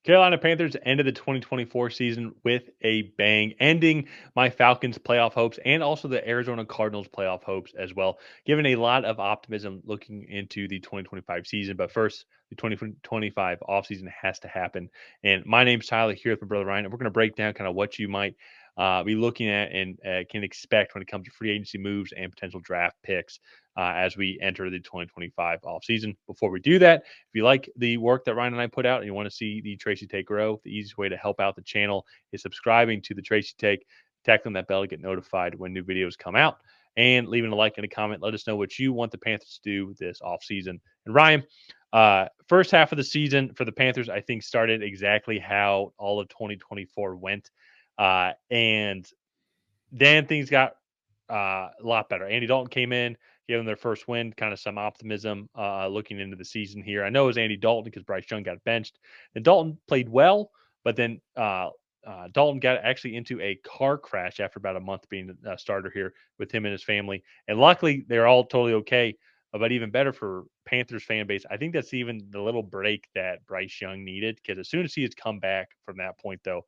Carolina Panthers ended the 2024 season with a bang, ending my Falcons playoff hopes and also the Arizona Cardinals playoff hopes as well, giving a lot of optimism looking into the 2025 season. But first, the 2025 offseason has to happen. And my name's Tyler here with my brother Ryan, and we're going to break down kind of what you might be looking at and can expect when it comes to free agency moves and potential draft picks as we enter the 2025 offseason. Before we do that, if you like the work that Ryan and I put out and you want to see the Tracy Take grow, the easiest way to help out the channel is subscribing to the Tracy Take, tackling that bell to get notified when new videos come out, and leaving a like and a comment. Let us know what you want the Panthers to do this offseason. And Ryan, first half of the season for the Panthers, I think, started exactly how all of 2024 went. And then things got a lot better. Andy Dalton came in, gave them their first win, kind of some optimism looking into the season here. I know it was Andy Dalton because Bryce Young got benched. And Dalton played well, but then Dalton got actually into a car crash after about a month being a starter here with him and his family. And luckily, they're all totally okay. But even better for Panthers fan base, I think that's even the little break that Bryce Young needed, because as soon as he has come back from that point, though,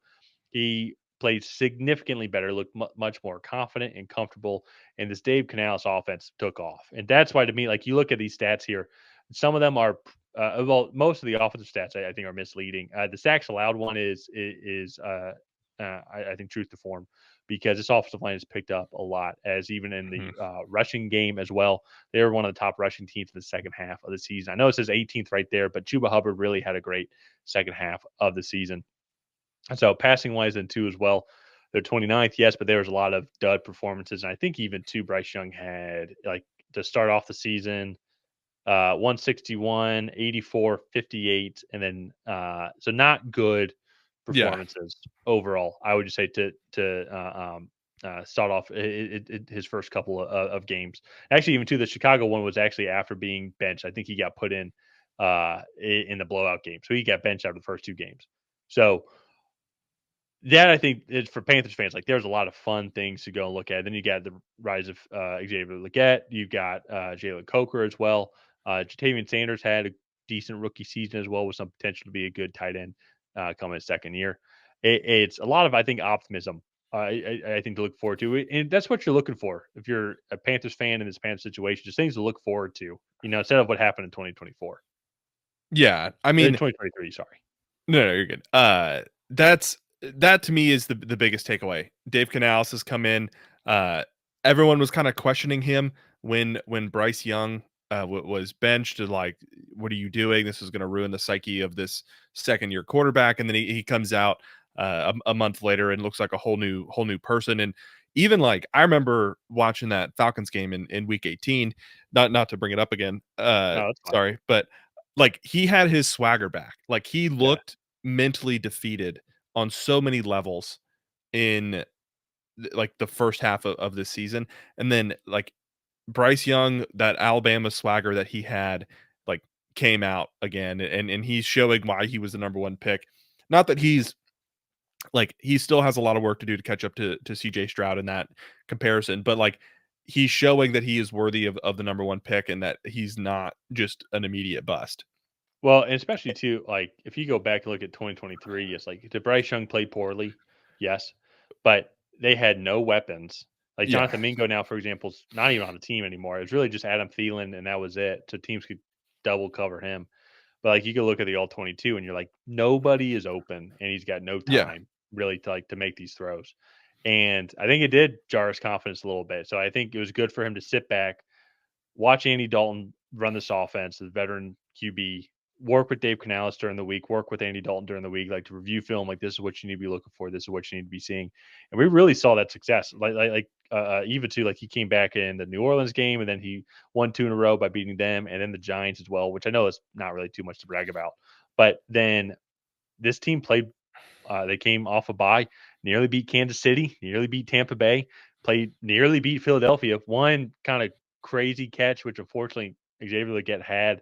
he played significantly better, looked much more confident and comfortable, and this Dave Canales offense took off. And that's why, to me, like you look at these stats here, some of them are, well, most of the offensive stats I think are misleading. The sacks allowed one I think, truth to form, because this offensive line has picked up a lot, as even in the rushing game as well. They were one of the top rushing teams in the second half of the season. I know it says 18th right there, but Chuba Hubbard really had a great second half of the season. So passing wise, then too as well. They're 29th, yes, but there was a lot of dud performances. And I think even too, Bryce Young had, like, to start off the season, 161, 84, 58, and then so not good Yeah. performances overall. I would just say to start off his first couple of games. Actually, even too, the Chicago one was actually after being benched. I think he got put in the blowout game, so he got benched after the first two games. So that, I think, is for Panthers fans. Like, there's a lot of fun things to go and look at. Then you got the rise of Xavier Legette. You got Jalen Coker as well. Jatavian Sanders had a decent rookie season as well, with some potential to be a good tight end coming his second year. It's a lot of, I think, optimism. I think to look forward to, and that's what you're looking for if you're a Panthers fan in this Panthers situation. Just things to look forward to, instead of what happened in 2024 Yeah. I or mean, 2023. Sorry. no, you're good. That to me is the biggest takeaway. Dave Canales has come in. Uh, Everyone was kind of questioning him when Bryce Young was benched. And like, what are you doing? This is going to ruin the psyche of this second year quarterback. And then he comes out a month later and looks like a whole new person. And even like, I remember watching that Falcons game in week 18. Not to bring it up again. No, that's fine. Sorry, but like, he had his swagger back. Like, he Yeah. looked mentally defeated on so many levels in like the first half of this season. And then like Bryce Young, that Alabama swagger that he had, like, came out again, and he's showing why he was the number one pick. Not that he's like, he still has a lot of work to do to catch up to CJ Stroud in that comparison, but like, he's showing that he is worthy of the number one pick, and that he's not just an immediate bust. Well, and especially too, like, if you go back and look at 2023, it's like, did Bryce Young play poorly? Yes, but they had no weapons. Like Yeah. Jonathan Mingo now, for example, is not even on the team anymore. It was really just Adam Thielen, and that was it. So teams could double cover him. But like, you could look at the all 22, and you're like, nobody is open, and he's got no Yeah. time really to make these throws. And I think it did jar his confidence a little bit. So I think it was good for him to sit back, watch Andy Dalton run this offense, the veteran QB, work with Dave Canales during the week, work with Andy Dalton during the week, like to review film, like, this is what you need to be looking for, this is what you need to be seeing. And we really saw that success. Even too, like, he came back in the New Orleans game, and then he won 2 in a row by beating them, and then the Giants as well, which I know is not really too much to brag about. But then this team played, they came off a bye, nearly beat Kansas City, nearly beat Tampa Bay, nearly beat Philadelphia. One kind of crazy catch, which unfortunately Xavier Legette had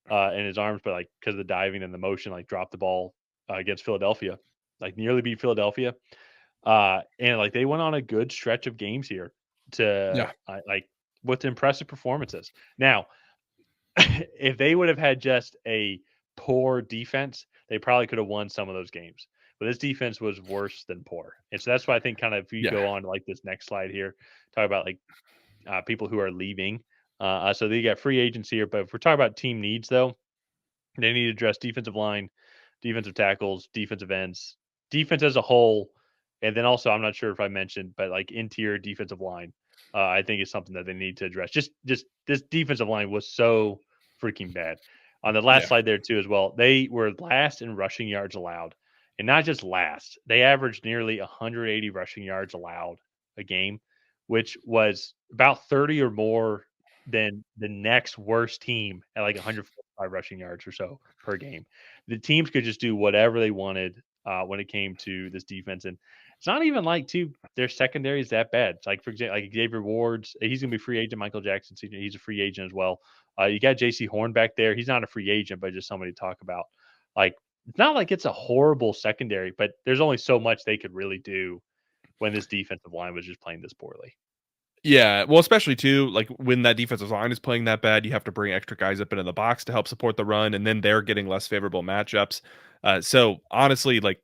in his arms, but like, because of the diving and the motion, like, dropped the ball against Philadelphia, like nearly beat Philadelphia. And like, they went on a good stretch of games here to Yeah. like, with impressive performances. Now, if they would have had just a poor defense, they probably could have won some of those games. But this defense was worse than poor. And so that's why I think kind of if you Yeah. go on to like this next slide here, talk about like people who are leaving. So they got free agency here. But if we're talking about team needs, though, they need to address defensive line, defensive tackles, defensive ends, defense as a whole, and then also I'm not sure if I mentioned, but like interior defensive line, I think is something that they need to address. Just this defensive line was so freaking bad. On the last Yeah. slide there too as well, they were last in rushing yards allowed, and not just last. They averaged nearly 180 rushing yards allowed a game, which was about 30 or more than the next worst team at like 145 rushing yards or so per game. The teams could just do whatever they wanted when it came to this defense, and it's not even like their secondary is that bad. It's like for example, like Xavier Ward's, he's gonna be free agent. Michael Jackson, he's a free agent as well. You got J.C. Horn back there. He's not a free agent, but just somebody to talk about. Like it's not like it's a horrible secondary, but there's only so much they could really do when this defensive line was just playing this poorly. Yeah, well, especially too, like when that defensive line is playing that bad, you have to bring extra guys up into the box to help support the run, and then they're getting less favorable matchups. So honestly, like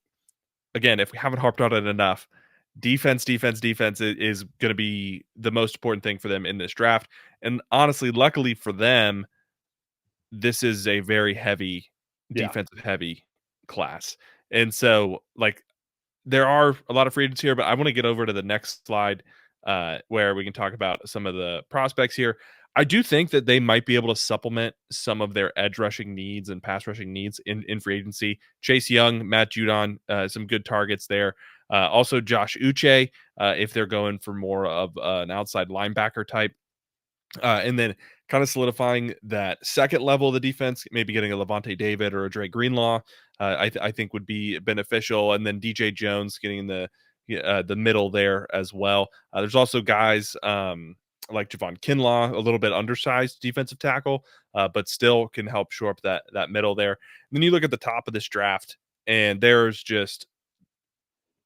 again, if we haven't harped on it enough, defense is going to be the most important thing for them in this draft. And honestly, luckily for them, this is a very heavy Yeah. defensive heavy class. And so like there are a lot of free agents here, but I want to get over to the next slide where we can talk about some of the prospects here. I do think that they might be able to supplement some of their edge rushing needs and pass rushing needs in free agency. Chase Young, Matt Judon, some good targets there. Also, Josh Uche, if they're going for more of an outside linebacker type. And then kind of solidifying that second level of the defense, maybe getting a Levante David or a Dre Greenlaw, I think would be beneficial. And then DJ Jones getting in the middle there as well. There's also guys like Javon Kinlaw, a little bit undersized defensive tackle, but still can help shore up that middle there. And then you look at the top of this draft, and there's just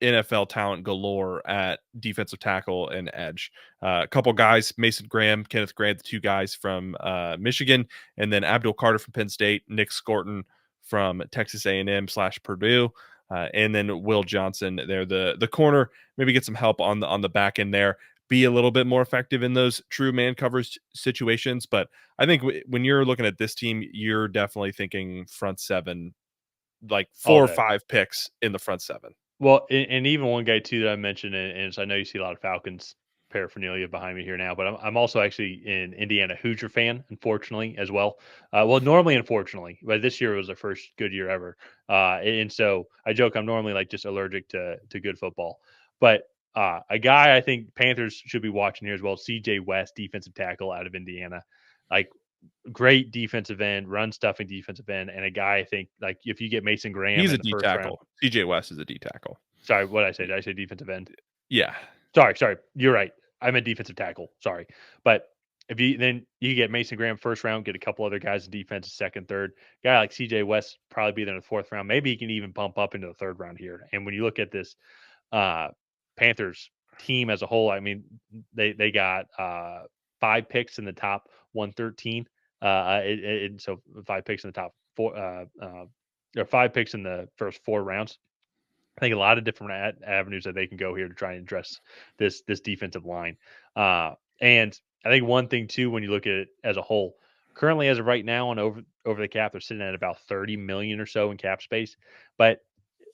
NFL talent galore at defensive tackle and edge. A couple guys, Mason Graham, Kenneth Grant, the two guys from Michigan, and then Abdul Carter from Penn State, Nick Scorton from Texas A&M/Purdue, and then Will Johnson there, the corner. Maybe get some help on the back end there. Be a little bit more effective in those true man coverage situations. But I think when you're looking at this team, you're definitely thinking front seven, like All 4 or day. 5 picks in the front seven. Well, and even one guy too that I mentioned, and so I know you see a lot of Falcons paraphernalia behind me here now, but I'm also actually an Indiana Hoosier fan, unfortunately, as well. Well, normally, unfortunately, but this year was the first good year ever, and so I joke I'm normally like just allergic to good football, but a guy I think Panthers should be watching here as well, C.J. West, defensive tackle out of Indiana, like great defensive end, run stuffing defensive end, and a guy I think like if you get Mason Graham He's in a the D first round. tackle. CJ West is a D tackle. Sorry, what did I say? Did I say defensive end? Yeah. Sorry. You're right. I'm a defensive tackle. Sorry. But if you get Mason Graham first round, get a couple other guys in defense second, third. Guy like CJ West probably be there in the fourth round. Maybe he can even bump up into the third round here. And when you look at this uh Panthers team as a whole, I mean, they got 5 picks in the top 113. So 5 picks in the top four or 5 picks in the first 4 rounds. I think a lot of different avenues that they can go here to try and address this defensive line. And I think one thing too, when you look at it as a whole, currently as of right now on over the cap, they're sitting at about 30 million or so in cap space. But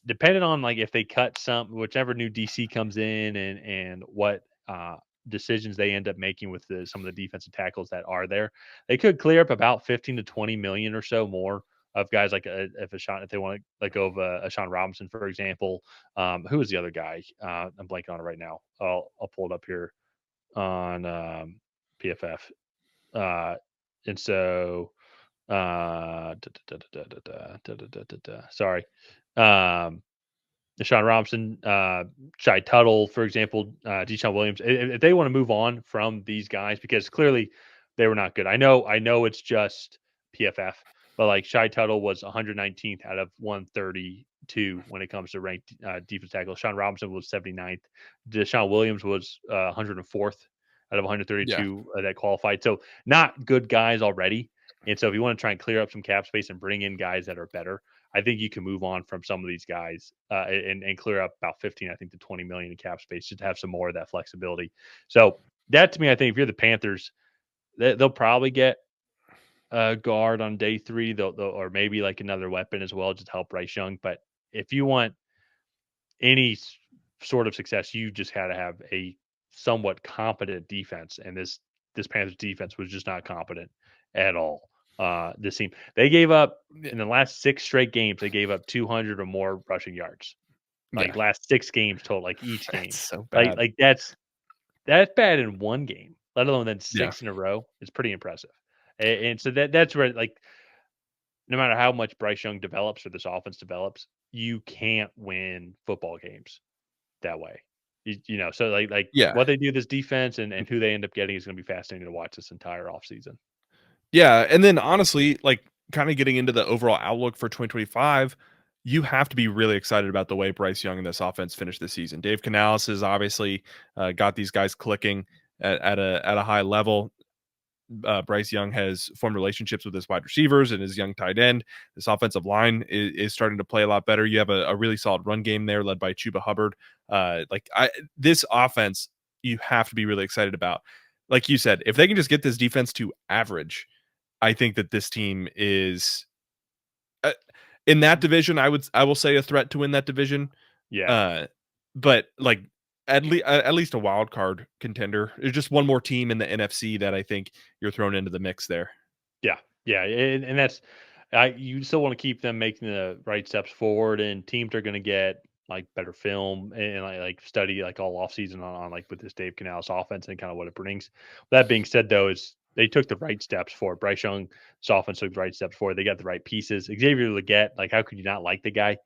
depending on like if they cut some, whichever new DC comes in and what decisions they end up making with some of the defensive tackles that are there, they could clear up about 15 to 20 million or so more of guys like if they want to let go of a Sean Robinson, for example. Who is the other guy? I'm blanking on it right now. I'll pull it up here on PFF. And so sorry. Deshaun Robinson, Shai Tuttle, for example, Deshaun Williams. If they want to move on from these guys, because clearly they were not good. I know it's just PFF, but like Shai Tuttle was 119th out of 132 when it comes to ranked defense tackle. Sean Robinson was 79th. Deshaun Williams was 104th out of Yeah. 132 that qualified. So not good guys already. And so if you want to try and clear up some cap space and bring in guys that are better, I think you can move on from some of these guys and clear up about 15, I think, to 20 million in cap space just to have some more of that flexibility. So that to me, I think if you're the Panthers, they'll probably get a guard on day 3, they'll or maybe like another weapon as well, just to help Bryce Young. But if you want any sort of success, you just had to have a somewhat competent defense, and this Panthers defense was just not competent at all. This team, they gave up in the last 6 straight games, they gave up 200 or more rushing yards. Yeah, Like last 6 games total, like each that's game. so Like bad. like that's bad in one game, let alone then Yeah, 6 in a row. It's pretty impressive. And so that's where like no matter how much Bryce Young develops or this offense develops, you can't win football games that way. So like yeah. what they do this defense and who they end up getting is going to be fascinating to watch this entire offseason. Yeah, and then honestly, like, kinda getting into the overall outlook for 2025, you have to be really excited about the way Bryce Young and this offense finished the season. Dave Canales has obviously, got these guys clicking at a high level. Bryce Young has formed relationships with his wide receivers and his young tight end. This offensive line is starting to play a lot better. You have a really solid run game there led by Chuba Hubbard. This offense, you have to be really excited about. Like you said, if they can just get this defense to average, I think that this team is uh, in that division. I will say a threat to win that division. Yeah. Uh, but like at least a wild card contender. There's just one more team in the NFC that I think you're thrown into the mix there. Yeah. Yeah. And that's you still want to keep them making the right steps forward, and teams are going to get like better film and like study like all offseason on like with this Dave Canales offense and kind of what it brings. That being said, though, is they took the right steps forward. Bryce Young's offense took the right steps forward. They got the right pieces. Xavier Legette, like how could you not like the guy?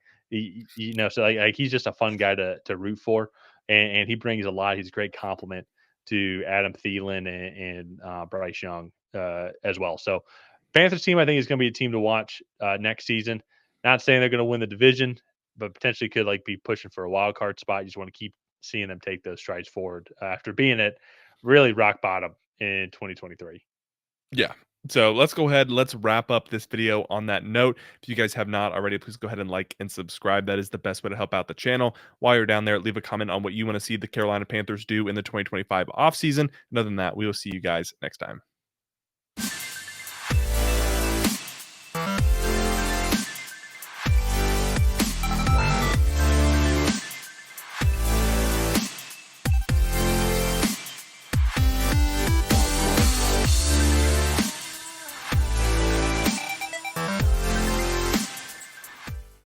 So like he's just a fun guy to root for, and he brings a lot. He's a great compliment to Adam Thielen and Bryce Young as well. So Panthers team, I think, is going to be a team to watch next season. Not saying they're going to win the division, but potentially could like be pushing for a wild card spot. You just want to keep seeing them take those strides forward after being at really rock bottom in 2023. Yeah. So let's go ahead. Let's wrap up this video on that note. If you guys have not already, please go ahead and like and subscribe. That is the best way to help out the channel. While you're down there, leave a comment on what you want to see the Carolina Panthers do in the 2025 offseason. And other than that, we will see you guys next time.